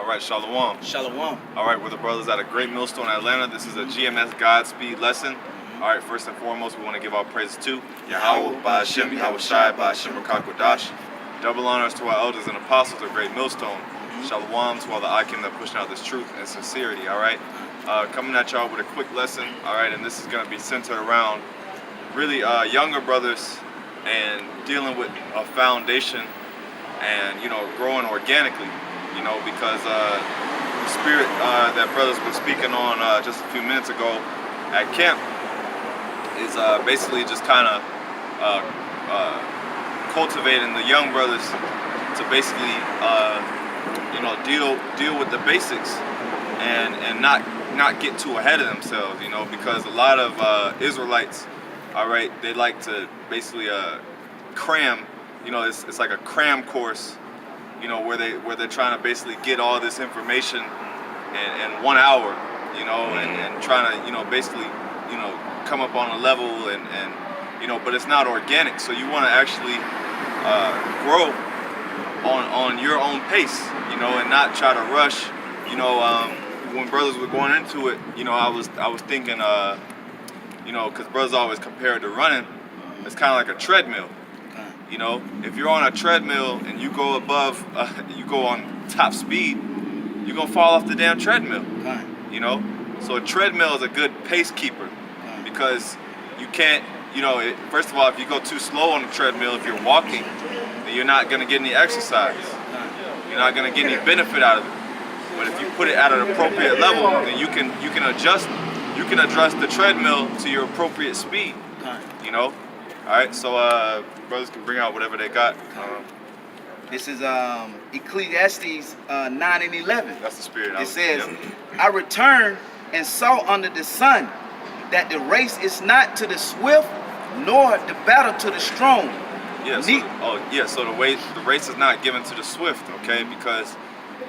All right, Shalom. Shalom. All right, we're the brothers out of Great Millstone, Atlanta. This is a GMS Godspeed lesson. All right, first and foremost, we want to give our praises to Yahweh, Ba'Hashem, Yahweh Shai, Ba'Hashem, Rakakwadash. Double honors to our elders and apostles of Great Millstone. Shalom to all the Akim that pushing out this truth and sincerity, all right? Coming at y'all with a quick lesson, all right? And this is going to be centered around really younger brothers and dealing with a foundation and, you know, growing organically, you know, because the spirit that brothers been speaking on just a few minutes ago at camp is basically just kind of cultivating the young brothers to basically, you know, deal with the basics and not get too ahead of themselves, you know, because a lot of Israelites, all right, they like to basically cram, you know, it's like a cram course, you know, where they're trying to basically get all this information in 1 hour, you know, and trying to, you know, basically, you know, come up on a level and you know, but it's not organic. So you want to actually grow on your own pace, you know, and not try to rush. You know, when brothers were going into it, you know, I was thinking, you know, because brothers always compare it to running. It's kind of like a treadmill. You know, if you're on a treadmill and you go above, you go on top speed, you're gonna fall off the damn treadmill. You know, so a treadmill is a good pace keeper because you can't, you know, first of all, if you go too slow on the treadmill, if you're walking, then you're not gonna get any exercise. You're not gonna get any benefit out of it. But if you put it at an appropriate level, then you can adjust the treadmill to your appropriate speed. You know. All right, so brothers can bring out whatever they got. This is Ecclesiastes 9 and 11. That's the spirit. It says, I returned and saw under the sun that the race is not to the swift, nor the battle to the strong. Yeah, so the race is not given to the swift, okay? Because,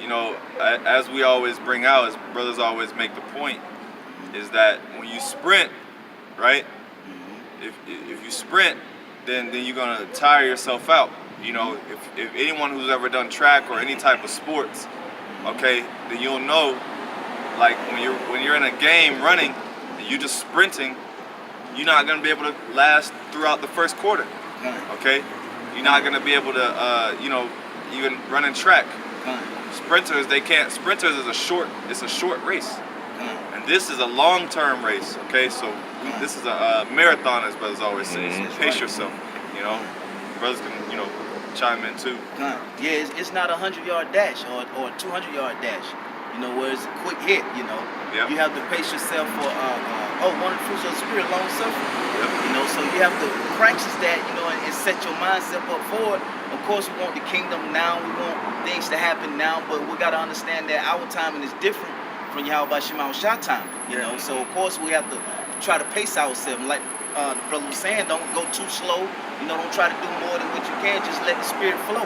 you know, as we always bring out, as brothers always make the point, is that when you sprint, right? If you sprint, then you're gonna tire yourself out. You know, if anyone who's ever done track or any type of sports, okay, then you'll know, like when you're in a game running and you're just sprinting, you're not gonna be able to last throughout the first quarter. Okay, you're not gonna be able to, you know, even running track. Sprinters, they can't. Sprinters is a short race. And this is a long-term race, okay? So this is a marathon, as brothers always say. So pace yourself, you know. Brothers can, you know, chime in too. Yeah, it's not a 100-yard dash or a 200-yard dash, you know, where it's a quick hit, you know. Yep. You have to pace yourself for, one of the fruits of the spirit, long suffering. Yep. You know, so you have to practice that, you know, and set your mindset up for it. Of course, we want the kingdom now. We want things to happen now, but we got to understand that our timing is different from Yahweh Ba'Hashem Shah time, you know. So of course we have to try to pace ourselves. Like the brother was saying, don't go too slow. You know, don't try to do more than what you can. Just let the spirit flow.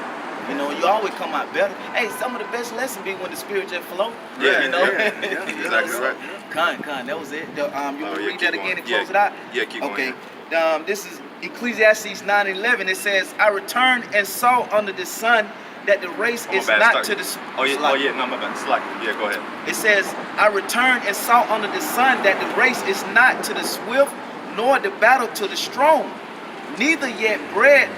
You know, you always come out better. Hey, some of the best lessons be when the spirit just flow. Yeah, you know. Yeah, exactly right. Con, that was it. You read that again and close it out. Yeah, keep going. Okay. This is Ecclesiastes 9:11. It says, I returned and saw under the sun that the race is not to the... No, my bad. Slack. Yeah, go ahead. It says, I returned and saw under the sun that the race is not to the swift, nor the battle to the strong, neither yet bread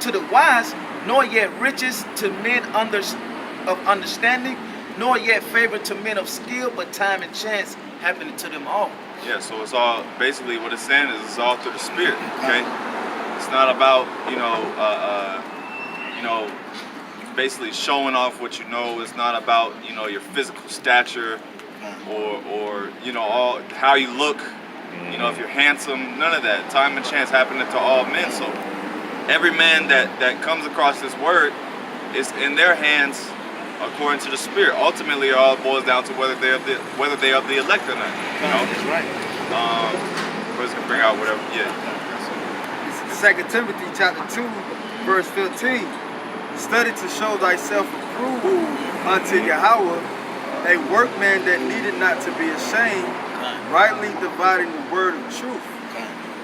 to the wise, nor yet riches to men of understanding, nor yet favor to men of skill, but time and chance happening to them all. Yeah, so it's all, basically what it's saying is it's all through the spirit, okay? It's not about, you know, basically showing off what you know. It's not about, you know, your physical stature or you know, all how you look, you know, if you're handsome, none of that. Time and chance happening to all men. So every man that comes across this word is in their hands according to the spirit. Ultimately, it all boils down to whether they're of the elect or not. You know? That's right. Brothers can bring out whatever. Yeah. This is 2 Timothy chapter 2, verse 15. Study to show thyself approved unto Yahweh, a workman that needed not to be ashamed, rightly dividing the word of truth.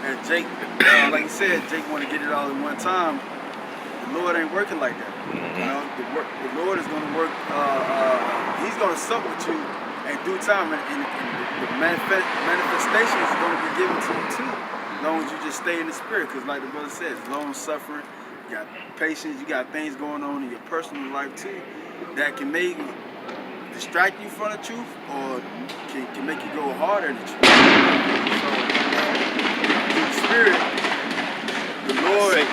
And Jake, like you said, Jake want to get it all in one time. The Lord ain't working like that. You know, the Lord is going to work going to sup with you in due time, and the manifestation is going to be given to you too, as long as you just stay in the spirit. Because like the brother says, long suffering, you got patience, you got things going on in your personal life too that can maybe distract you from the truth or can make you go harder than the truth. So, through the spirit, the Lord,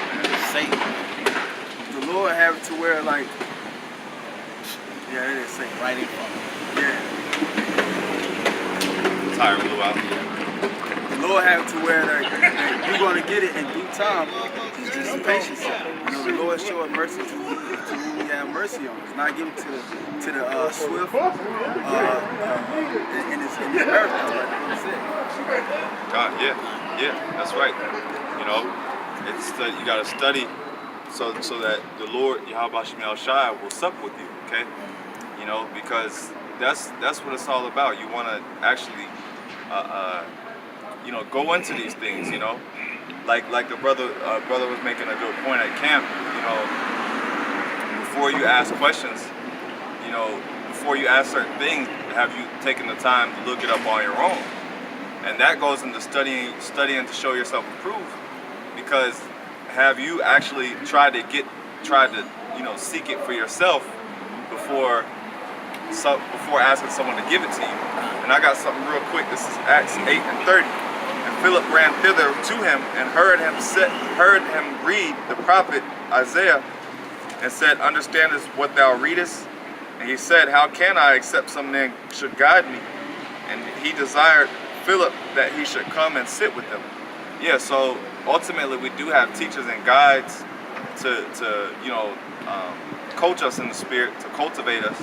the Lord have it to where like, yeah, it is Satan. Right in front of you. Yeah. Tire blew out. The Lord have it to where like, you're going to get it in due time. It's just patience. You know, the Lord showing mercy to whom He have mercy on. It's not given to the swift in His marathon, like the Lord said. God, yeah, that's right. You know, it's you got to study so that the Lord Yahweh Shemel Shai will sup with you. Okay, you know, because that's what it's all about. You want to actually, you know, go into these things. You know, like the brother was making a good point at camp. You know, before you ask questions, you know, before you ask certain things, have you taken the time to look it up on your own? And that goes into studying to show yourself approved. Because have you actually tried to you know, seek it for yourself before asking someone to give it to you? And I got something real quick. This is Acts 8:30. And Philip ran thither to him and heard him read the prophet Isaiah, and said, "Understandest what thou readest?" And he said, "How can I, except some man should guide me?" And he desired Philip that he should come and sit with him. Yeah, so ultimately we do have teachers and guides to you know, coach us in the spirit, to cultivate us,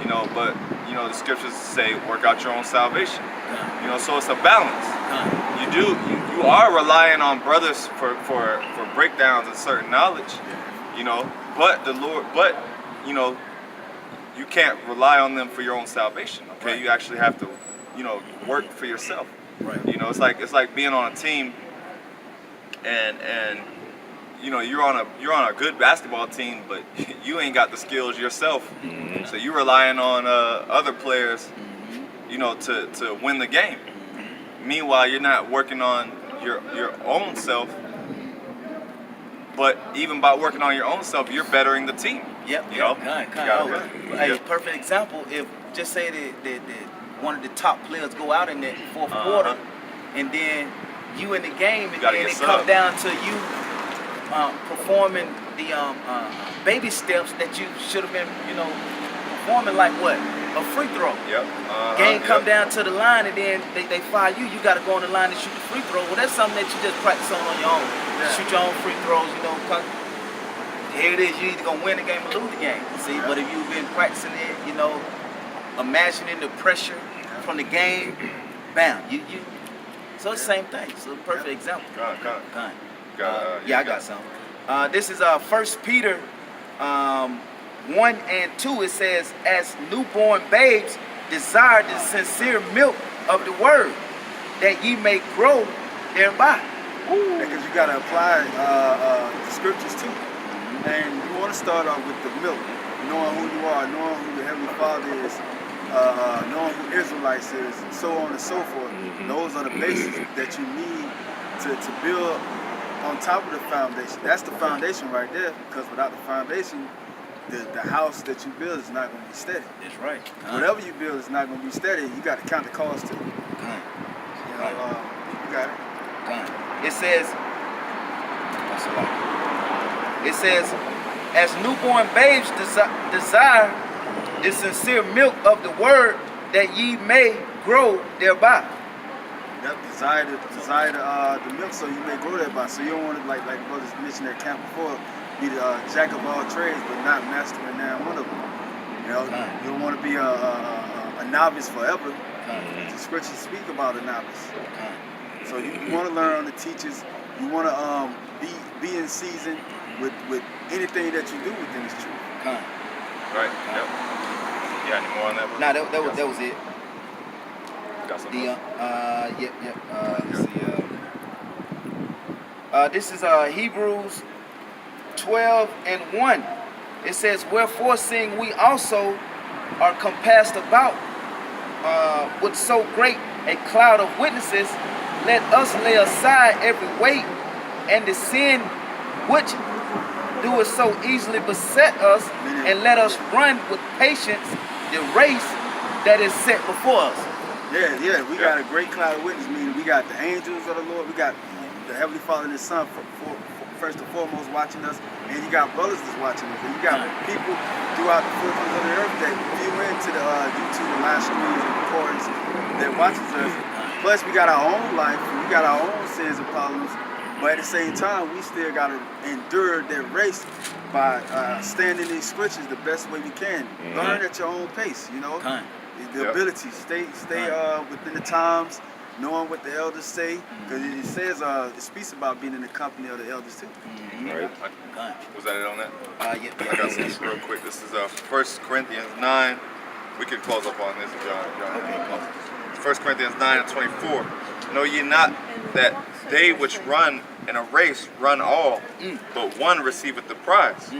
you know, but you know, the scriptures say work out your own salvation. You know, so it's a balance. You are relying on brothers for breakdowns and certain knowledge, you know, but you know, you can't rely on them for your own salvation. Okay, right. You actually have to, you know, work for yourself. Right. You know, it's like being on a team, and you know, you're on a good basketball team, but you ain't got the skills yourself. Mm-hmm. So you're relying on other players, you know, to win the game. Meanwhile, you're not working on your own self. But even by working on your own self, you're bettering the team. Yep. You know? Hey, perfect example. If just say that one of the top players go out in that fourth quarter, and then you in the game, and then it come down to you performing the baby steps that you should have been, you know, performing like what? A free throw. Yep. Game come down to the line, and then they fire you. You got to go on the line and shoot the free throw. Well, that's something that you just practice on your own. Yeah. Shoot your own free throws, you know. Here it is. You either gonna win the game or lose the game. See, yeah. But if you've been practicing it, you know, imagining the pressure from the game, bam, you. So it's the same thing. So perfect example. I got some. This is 1 Peter 1 and 2. It says, "As newborn babes, desire the sincere milk of the word, that ye may grow thereby." Because you gotta apply the scriptures too, and you want to start off with the milk, knowing who you are, knowing who the Heavenly Father is, knowing who Israelites is, and so on and so forth. Those are the bases that you need to build on top of the foundation. That's the foundation right there, because without the foundation, the house that you build is not going to be steady. That's right. Whatever you build is not going to be steady. You got to count the cost too. You know, you got it. It says, "As newborn babes desire the sincere milk of the word, that ye may grow thereby." Yep, desire the milk, so you may grow thereby. So you don't want to, like brothers mentioned at camp before, be the jack of all trades, but not mastering now one of them. You know, you don't want to be a novice forever. The scriptures speak about a novice. So you want to learn on the teachers. You want to be in season with anything that you do within this truth. Right. Yep. You got any more on that one? Nah, that was it. Got something else? This is Hebrews 12 and 1. It says, "Wherefore seeing we also are compassed about with so great a cloud of witnesses, let us lay aside every weight and the sin which doeth so easily beset us, and let us run with patience the race that is set before us. Yeah, we got a great cloud of witnesses, meaning we got the angels of the Lord, we got the Heavenly Father and His Son first and foremost watching us, and you got brothers that's watching us, and you got people throughout the four corners of the earth that view into the YouTube and live streams and recordings that watches us. Plus, we got our own life, we got our own sins and problems, but at the same time, we still got to endure that race by standing these scriptures the best way we can. Learn at your own pace, you know. The ability, stay within the times, knowing what the elders say, because it says it speaks about being in the company of the elders too. Right. Was that it on that? Yeah. I got this real quick. This is 1 Corinthians 9. We can close up on this if y'all. 1 Corinthians 9 and 24. Know ye not that they which run in a race run all, but one receiveth the prize.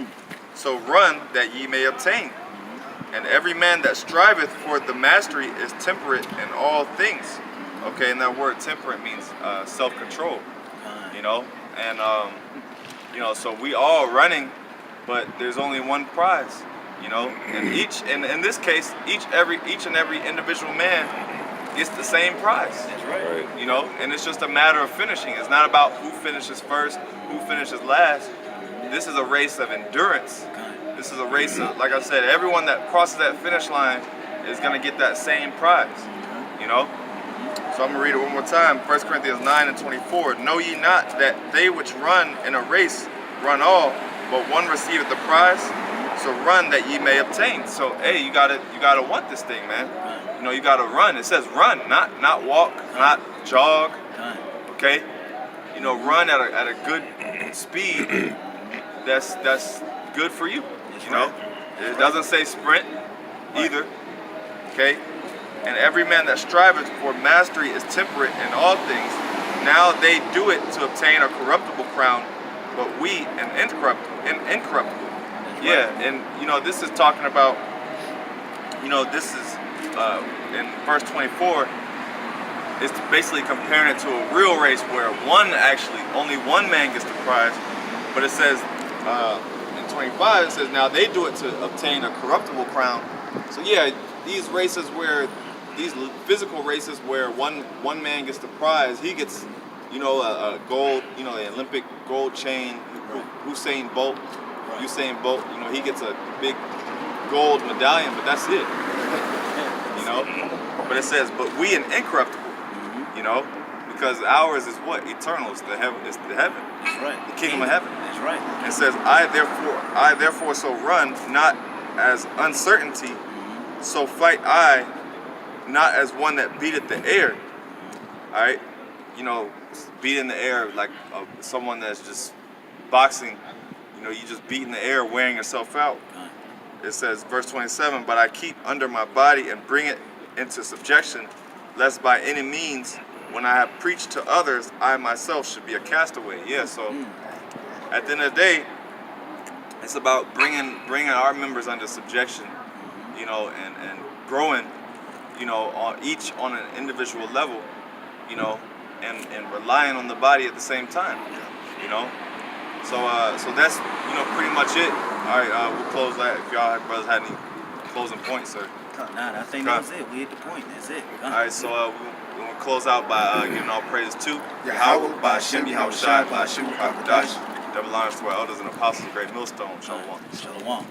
So run that ye may obtain. And every man that striveth for the mastery is temperate in all things. Okay, and that word temperate means self-control. You know, and you know, so we all running, but there's only one prize. You know, and in this case, each and every individual man gets the same prize. That's right. You know, and it's just a matter of finishing. It's not about who finishes first, who finishes last. This is a race of endurance. This is a race of, like I said, everyone that crosses that finish line is going to get that same prize, you know? So I'm going to read it one more time. 1 Corinthians 9 and 24. Know ye not that they which run in a race run all, but one receiveth the prize? So run that ye may obtain. So, hey, you gotta want this thing, man. You know, you got to run. It says run, not walk, not jog, okay? You know, run at a good speed that's good for you. You know, it doesn't say sprint either, okay? And every man that striveth for mastery is temperate in all things. Now they do it to obtain a corruptible crown, but we an incorruptible. Yeah, and you know, this is talking about, you know, this is in verse 24, it's basically comparing it to a real race where only one man gets the prize, but it says, 25, it says, now they do it to obtain a corruptible crown. So yeah, these races where, these physical races where one man gets the prize, he gets, you know, a gold, you know, the Olympic gold chain. Usain Bolt, you know, he gets a big gold medallion, but that's it. You know, but it says, but we an incorruptible, you know, because ours is what? Eternal. It's the heaven. That's right. The kingdom of heaven. That's right. It says, I therefore so run, not as uncertainty, so fight I, not as one that beateth the air. All right, you know, beating the air like someone that's just boxing. You know, you just beating the air, wearing yourself out. It says, verse 27, but I keep under my body and bring it into subjection, lest by any means, when I have preached to others, I myself should be a castaway. Yeah, so at the end of the day, it's about bringing our members under subjection, you know, and growing, you know, each on an individual level, you know, and relying on the body at the same time, you know. So that's, you know, pretty much it. All right, we'll close that. If y'all brothers had any closing points, or I think that was it. We hit the point. That's it. All right, so we're gonna close out by giving all praises to Yahweh, by Hashem, Yahweh Shai, by Hashem, Yahweh Kodash, double honors to our elders and apostles, great millstone. Shalom. Shalom.